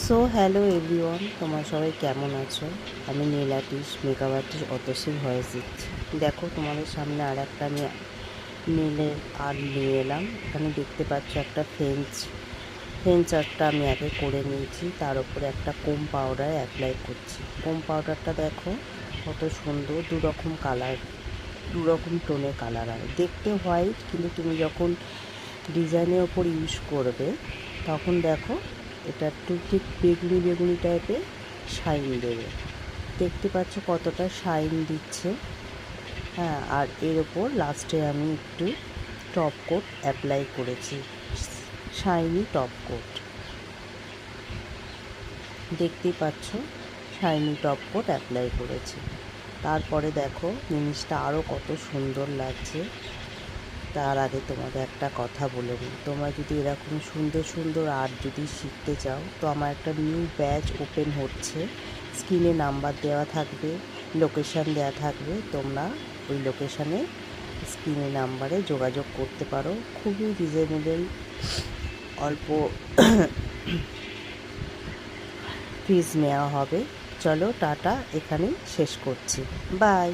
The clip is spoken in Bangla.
সো হ্যালো এভরিওয়ান, তোমরা সবাই কেমন আছো? আমি নীল আর্টিস্ট, মেকআপ আর্টিস্ট অতসীর ভয়েস দিচ্ছি। দেখো, তোমাদের সামনে আর একটা আমি নীলের আর্ট নিয়ে এলাম। এখানে দেখতে পাচ্ছ একটা ফ্রেঞ্চ আর্টটা আমি আগে করে নিয়েছি। তার উপরে একটা কোম পাউডার অ্যাপ্লাই করছি। কোম পাউডারটা দেখো কত সুন্দর, দু রকম টোনে কালার হয়। দেখতে হোয়াইট, কিন্তু তুমি যখন ডিজাইনের ওপর ইউজ করবে তখন দেখো এটা একটু ঠিক বেগুনি বেগুনি টাইপের শাইন দেবে। দেখতে পাচ্ছ কতটা শাইন দিচ্ছে। হ্যাঁ, আর এর ওপর লাস্টে আমি একটু টপ কোট অ্যাপ্লাই করেছি, শাইনি টপ কোট। দেখতেই পাচ্ছ শাইনি টপ কোট অ্যাপ্লাই করেছি। তারপরে দেখো জিনিসটা আরও কত সুন্দর লাগছে। তার আগে তোমাকে একটা কথা বলে নিই, তোমরা যদি এরকম সুন্দর সুন্দর আর্ট যদি শিখতে চাও তো আমার একটা নিউ ব্যাচ ওপেন হচ্ছে। স্ক্রিনে নাম্বার দেওয়া থাকবে, লোকেশান দেওয়া থাকবে। তোমরা ওই লোকেশানে স্ক্রিনে নাম্বারে যোগাযোগ করতে পারো। খুবই রিজনেবল, অল্প ফিজ নেওয়া হবে। চলো টাটা, এখানেই শেষ করছি। বাই।